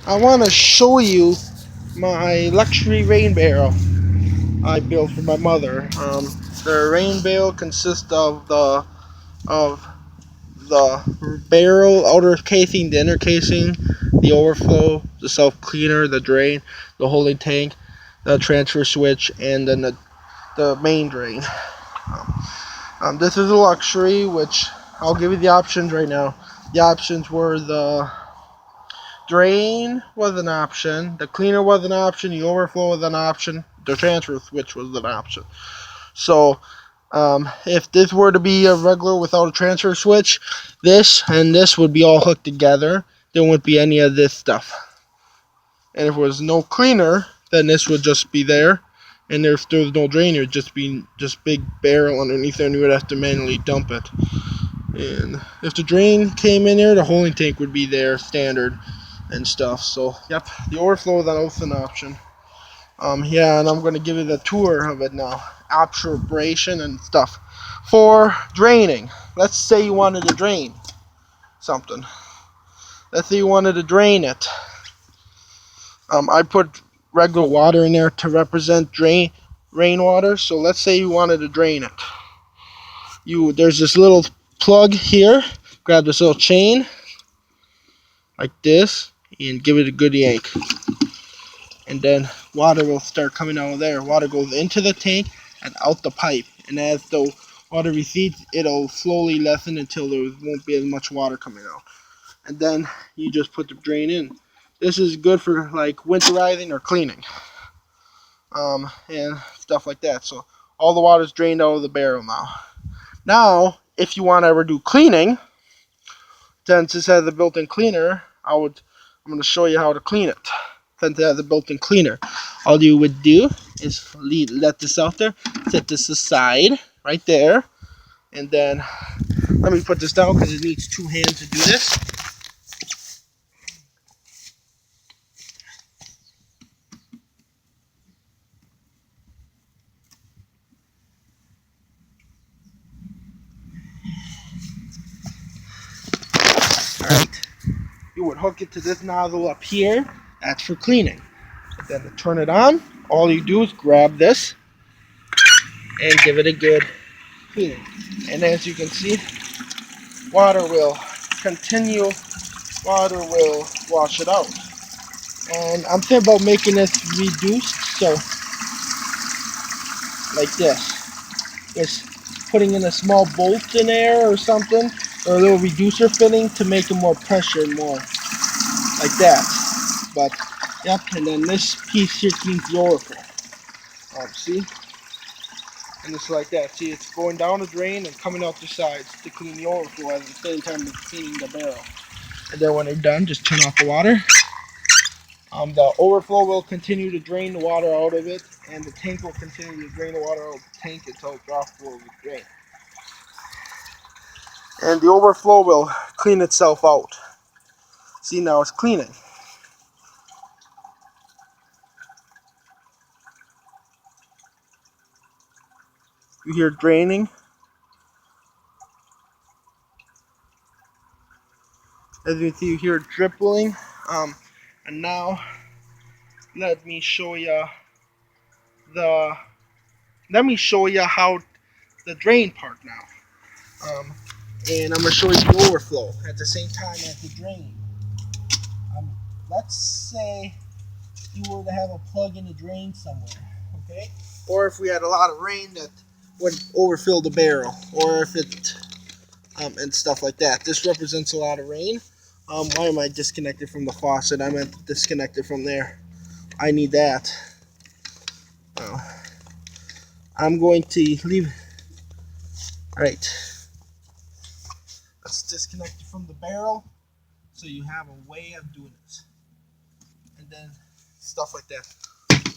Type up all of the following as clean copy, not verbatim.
I want to show you my luxury rain barrel I built for my mother. The rain barrel consists of the barrel, outer casing, the inner casing, the overflow, the self cleaner, the drain, the holding tank, the transfer switch, and then the main drain. This is a luxury, which I'll give you the options right now. The options were the drain was an option, the cleaner was an option, the overflow was an option, the transfer switch was an option. So if this were to be a regular without a transfer switch, this and this would be all hooked together. There wouldn't be any of this stuff. And if there was no cleaner, then this would just be there. And if there was no drain, it would just be just big barrel underneath there, and you would have to manually dump it. And if the drain came in there, the holding tank would be there standard and stuff. So yep, the overflow is also an option. Yeah, and I'm going to give you the tour of it now. Observation and stuff. For draining, let's say you wanted to drain something. Let's say you wanted to drain it. I put regular water in there to represent rainwater. So let's say you wanted to drain it. There's this little plug here. Grab this little chain like this and give it a good yank. And then water will start coming out of there. Water goes into the tank and out the pipe. And as the water recedes, it'll slowly lessen until there won't be as much water coming out. And then you just put the drain in. This is good for like winterizing or cleaning, and stuff like that. So all the water is drained out of the barrel now. Now, if you want to ever do cleaning, since this has a built-in cleaner, I'm going to show you how to clean it. Since it has a built-in cleaner, all you would do is let this out there, set this aside right there, and then let me put this down because it needs two hands to do this. All right, you would hook it to this nozzle up here. That's for cleaning. Then to turn it on, all you do is grab this and give it a good cleaning. And as you can see, water will continue. Water will wash it out. And I'm thinking about making this reduced, so like this. Just putting in a small bolt in there or something, or a little reducer fitting to make it more pressure, more like that. But yep, and then this piece here cleans the overflow. See? And it's like that. See, it's going down the drain and coming out the sides to clean the overflow at the same time as cleaning the barrel. And then when they're done, just turn off the water. The overflow will continue to drain the water out of it, and the tank will continue to drain the water out of the tank until it drops below the drain. And the overflow will clean itself out. See, now it's cleaning. You hear draining. As you can see, you hear it dripping. And now, let me show you how the drain part now. And I'm going to show you the overflow at the same time as the drain. Let's say you were to have a plug in the drain somewhere, okay? Or if we had a lot of rain that would overfill the barrel, or if it, and stuff like that. This represents a lot of rain. Why am I disconnected from the faucet? I meant disconnected from there. I need that. I'm going to leave. All right. Let's disconnect it from the barrel so you have a way of doing it. And then stuff like that.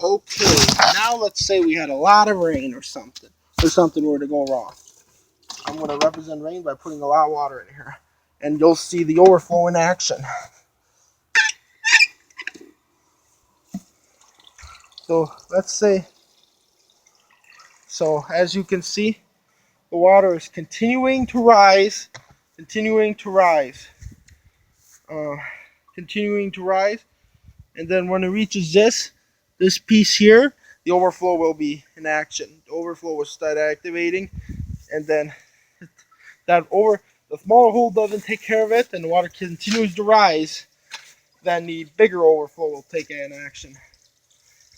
Okay, now let's say we had a lot of rain or something were to go wrong. I'm going to represent rain by putting a lot of water in here. And you'll see the overflow in action. So let's say, so as you can see, the water is continuing to rise, continuing to rise. And then when it reaches this piece here, the overflow will be in action. The overflow will start activating, and then the smaller hole doesn't take care of it, and the water continues to rise. Then the bigger overflow will take an action.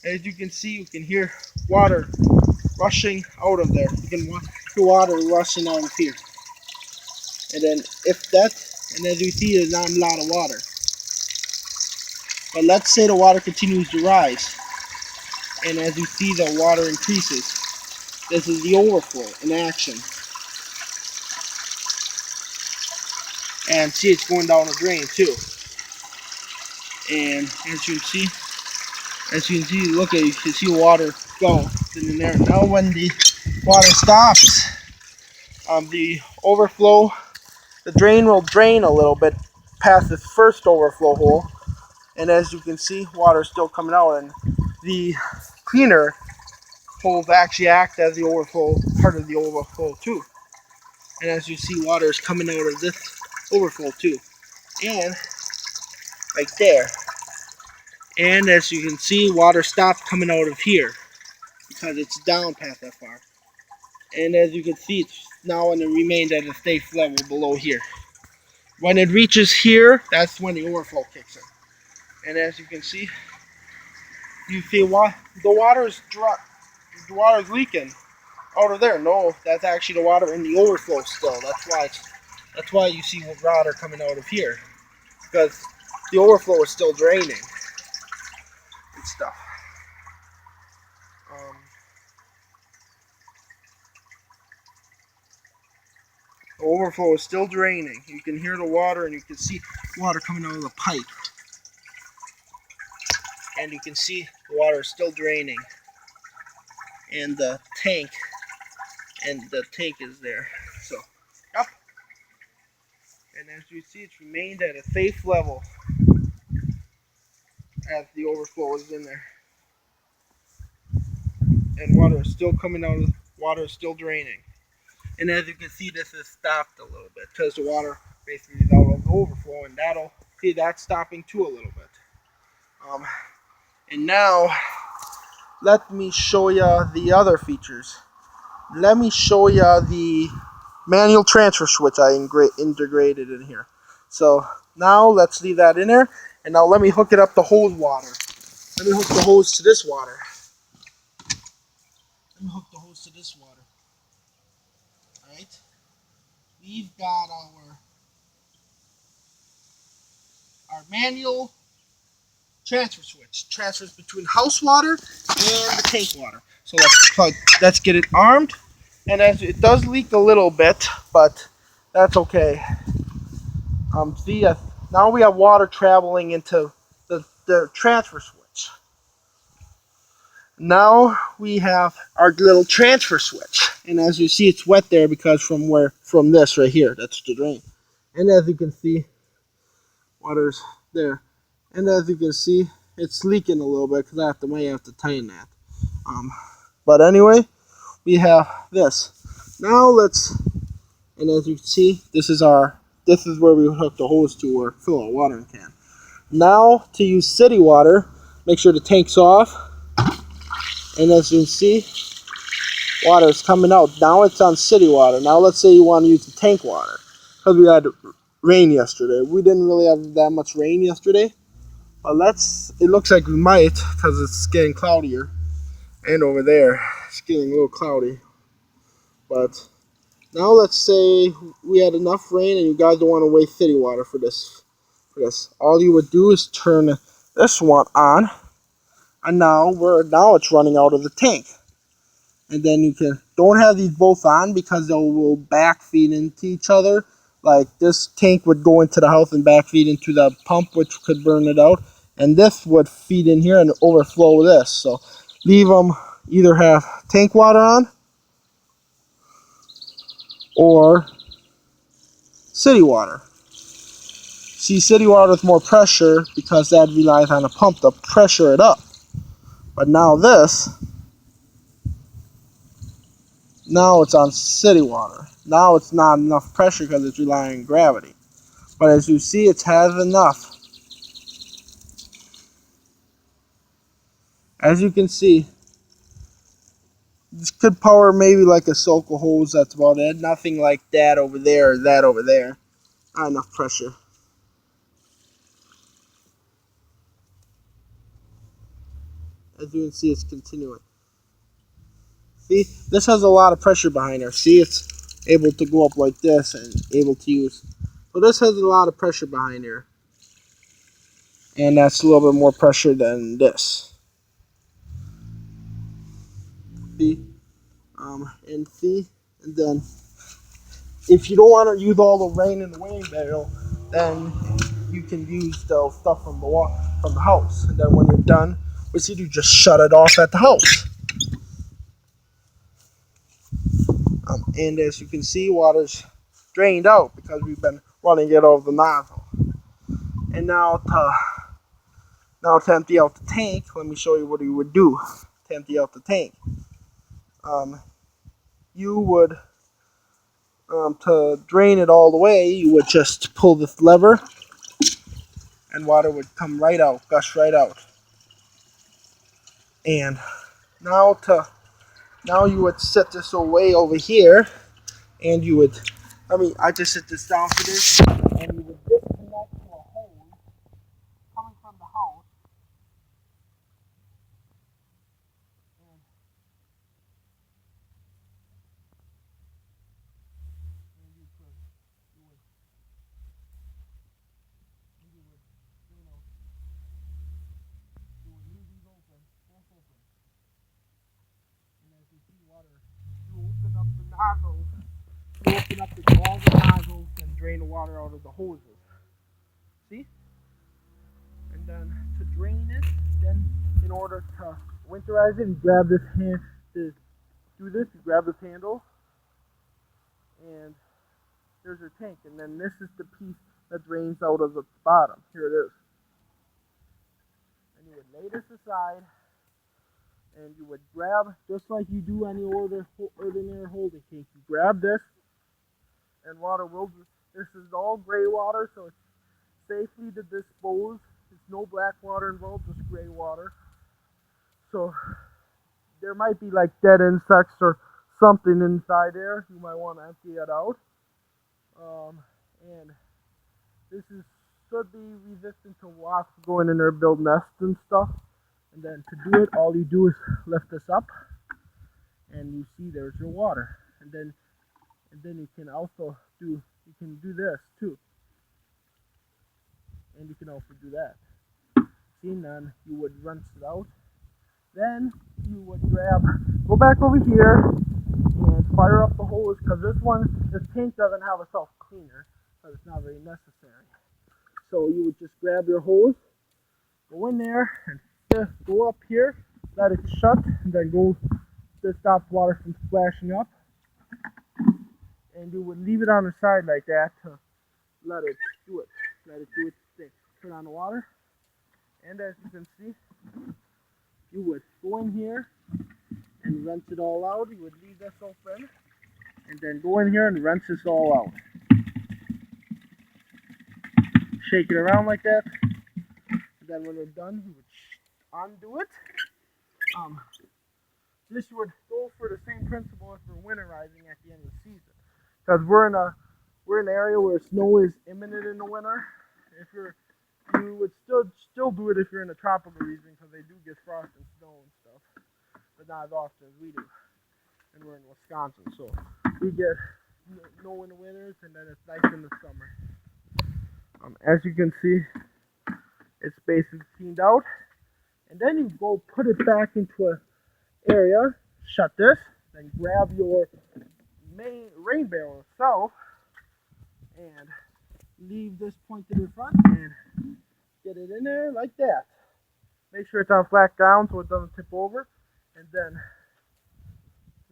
As you can see, you can hear water rushing out of there. You can hear water rushing out of here. And then and as you see, there's not a lot of water. But let's say the water continues to rise. And as you see, the water increases. This is the overflow in action. And see, it's going down the drain too. And as you can see, look at it, you can see water go in there. Now when the water stops, the overflow, the drain will drain a little bit past this first overflow hole. And as you can see, water is still coming out, and the cleaner holes actually act as the overflow, part of the overflow too. And as you see, water is coming out of this overflow too. And right there. And as you can see, water stopped coming out of here because it's down past that far. And as you can see, it's now in it remained at a safe level below here. When it reaches here, that's when the overflow kicks in. And as you can see, you see the water is leaking out of there. No, that's actually the water in the overflow still. That's why you see water coming out of here, because the overflow is still draining and stuff. The overflow is still draining. You can hear the water, and you can see water coming out of the pipe. And you can see the water is still draining. And the tank is there. So, yep. And as you see, it's remained at a safe level as the overflow is in there. And water is still coming out, water is still draining. And as you can see, this has stopped a little bit because the water basically is out of the overflow, and that's stopping too a little bit. And now, let me show you the other features. Let me show you the manual transfer switch I integrated in here. So now let's leave that in there, and now let me hook it up to hose water. Let me hook the hose to this water. Let me hook the hose to this water. Alright? We've got our manual transfer switch. Transfers between house water and the tank water. So let's get it armed. And as it does leak a little bit, but that's okay. See, now we have water traveling into the transfer switch. Now we have our little transfer switch, and as you see, it's wet there because from this right here, that's the drain. And as you can see, water's there. And as you can see, it's leaking a little bit because I might have to tighten that. But anyway, we have this. Now and as you can see, this is where we hook the hose to or fill our watering can. Now to use city water, make sure the tank's off. And as you can see, water is coming out. Now it's on city water. Now let's say you want to use the tank water, because we had rain yesterday. We didn't really have that much rain yesterday, but it looks like we might, because it's getting cloudier. And over there, it's getting a little cloudy. But now let's say we had enough rain and you guys don't want to waste city water for this. All you would do is turn this one on, and now it's running out of the tank. And then you don't have these both on because they will backfeed into each other. Like this tank would go into the house and backfeed into the pump, which could burn it out. And this would feed in here and overflow this. So leave them, either have tank water on or city water. See, city water with more pressure because that relies on a pump to pressure it up. But now now it's on city water. Now it's not enough pressure because it's relying on gravity. But as you see, it has enough. As you can see, this could power maybe like a Sulco hose. That's about it. Nothing like that over there or that over there. Not enough pressure. As you can see, it's continuing. See, this has a lot of pressure behind her. See, it's able to go up like this and able to use. So this has a lot of pressure behind here. And that's a little bit more pressure than this. See? And see? And then, if you don't want to use all the rain in the rain barrel, then you can use the stuff from the house. And then when you're done, what you do, just shut it off at the house. And as you can see, water's drained out because we've been running it over the nozzle. And now to empty out the tank, let me show you what you would do to empty out the tank. You would, to drain it all the way, you would just pull this lever and water would come right out, gush right out. And now you would set this away over here, and you would, I just set this down for this, and you would disconnect to a hose coming from the house. You open up the nozzles. You open up all the nozzles and drain the water out of the hoses. See? And then to drain it, then in order to winterize it, you grab this hand. To do this, you grab this handle, and there's your tank. And then this is the piece that drains out of the bottom. Here it is. And you would lay this aside. And you would grab, just like you do any ordinary holding tank, you grab this, and water will, this is all gray water, so it's safely to dispose. There's no black water involved, just gray water. So there might be like dead insects or something inside there. You might want to empty it out. And this should be resistant to wasps going in there, build nests and stuff. And then to do it, all you do is lift this up, and you see there's your water. And then you can also do this too, and you can also do that. See, and then you would rinse it out. Then you would go back over here and fire up the hose, because this tank doesn't have a self cleaner, so it's not very necessary. So you would just grab your hose, go in there, and go up here, let it shut, and then go to stop water from splashing up. And you would leave it on the side like that to let it do its thing. Turn on the water, and as you can see, you would go in here and rinse it all out. You would leave this open, and then go in here and rinse this all out. Shake it around like that, and then when it's done, you would undo it. This would go for the same principle as for winterizing at the end of the season, because we're in an area where snow is imminent in the winter. You would still do it if you're in a tropical region, because they do get frost and snow and stuff, but not as often as we do. And we're in Wisconsin, so we get snow in the winters, and then it's nice in the summer. As you can see, it's basically cleaned out. And then you go put it back into an area, shut this, then grab your main rain barrel itself, and leave this pointed in front, and get it in there like that. Make sure it's on flat ground so it doesn't tip over, and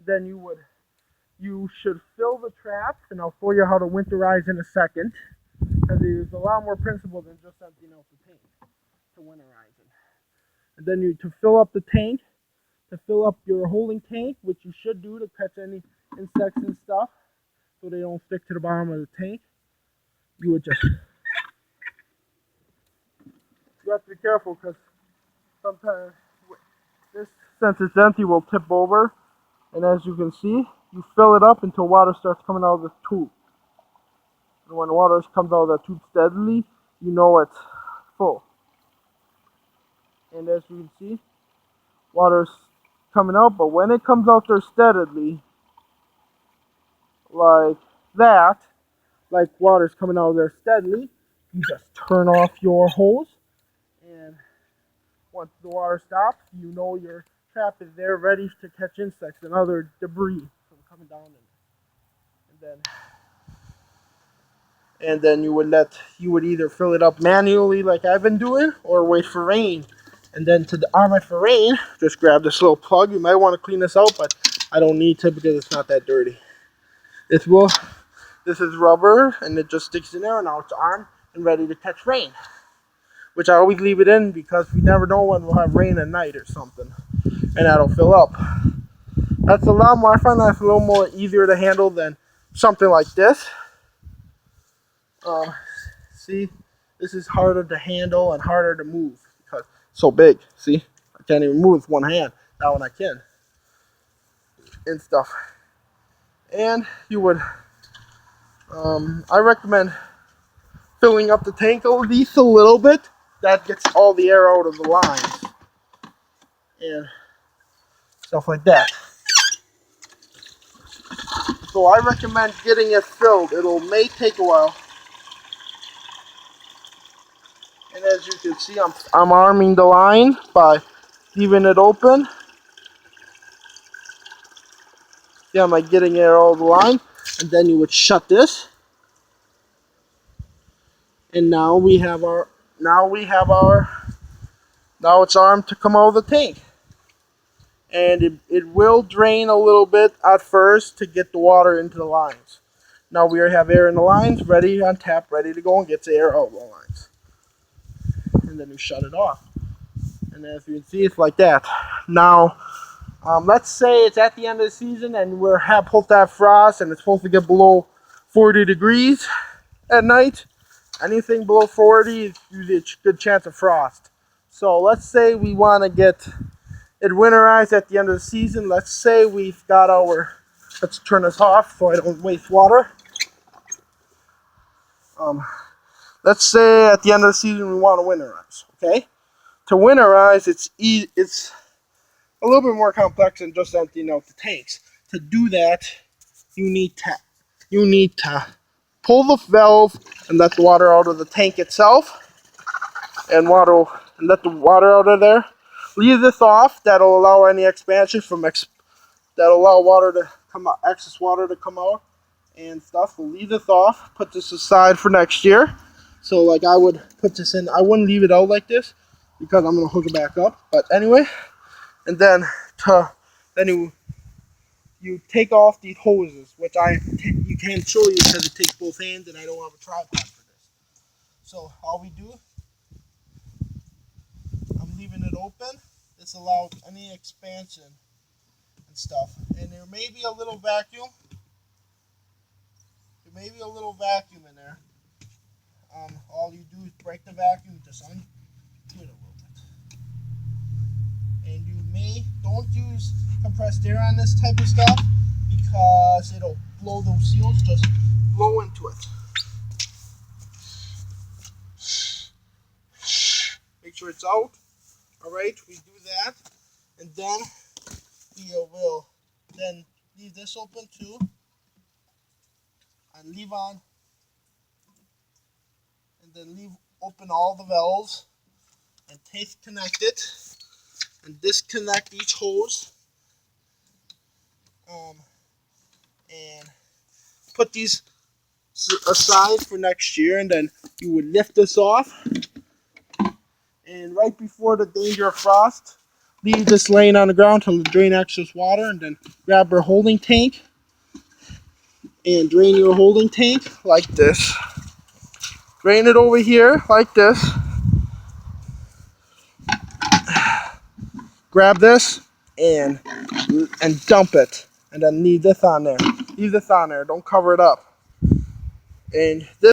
then you should fill the traps, and I'll show you how to winterize in a second, because there's a lot more principle than just emptying out the tank to winterize it. And then to fill up the tank, to fill up your holding tank, which you should do to catch any insects and stuff, so they don't stick to the bottom of the tank, you have to be careful, because sometimes This, since it's empty, will tip over, and as you can see, you fill it up until water starts coming out of the tube. And when water comes out of the tube steadily, you know it's full. And as you can see, water's coming out, but when it comes out there steadily, like that, like water's coming out of there steadily, you just turn off your hose, and once the water stops, you know your trap is there ready to catch insects and other debris from coming down in it. And then you would either fill it up manually like I've been doing, or wait for rain. And then to arm it for rain, just grab this little plug. You might want to clean this out, but I don't need to because it's not that dirty. This is rubber, and it just sticks in there, and now it's armed and ready to catch rain. Which I always leave it in because we never know when we'll have rain at night or something, and that'll fill up. That's a lot more. I find that's a little more easier to handle than something like this. See, this is harder to handle and harder to move because it's so big. See, I can't even move with one hand. That one I can. And stuff. And you would, I recommend filling up the tank at least a little bit. That gets all the air out of the lines. And stuff like that. So I recommend getting it filled. May take a while. And as you can see, I'm arming the line by leaving it open. Yeah, I'm like getting air all the line, and then you would shut this. And now it's armed to come out of the tank. And it will drain a little bit at first to get the water into the lines. Now we have air in the lines, ready on tap, ready to go and get the air out of the lines. And then you shut it off. And as you can see, it's like that. Now, let's say it's at the end of the season and we're supposed to have frost and it's supposed to get below 40 degrees at night. Anything below 40 is usually a good chance of frost. So let's say we want to get it winterized at the end of the season. Let's say we've got let's turn this off so I don't waste water. Let's say at the end of the season we want to winterize, okay? To winterize, it's a little bit more complex than just emptying out the tanks. To do that, you need to pull the valve and let the water out of the tank itself, and let the water out of there. Leave this off. That'll allow any expansion that'll allow water to come out, excess water to come out and stuff. We'll leave this off. Put this aside for next year. So like I would put this in. I wouldn't leave it out like this because I'm gonna hook it back up. But anyway, and then you take off these hoses, which you can't show you because it takes both hands, and I don't have a tripod for this. So all we do, I'm leaving it open. This allows any expansion and stuff. And there may be a little vacuum. There may be a little vacuum in there. All you do is break the vacuum, just undo it a little bit. And don't use compressed air on this type of stuff because it'll blow those seals. Just blow into it. Make sure it's out. Alright, we do that. And then we will then leave this open too. And leave open all the valves and connect it and disconnect each hose, and put these aside for next year. And then you would lift this off, and right before the danger of frost, leave this laying on the ground to drain excess water, and then grab your holding tank and drain your holding tank like this. Drain it over here like this. Grab this and dump it, and then leave this on there. Leave this on there. Don't cover it up. And this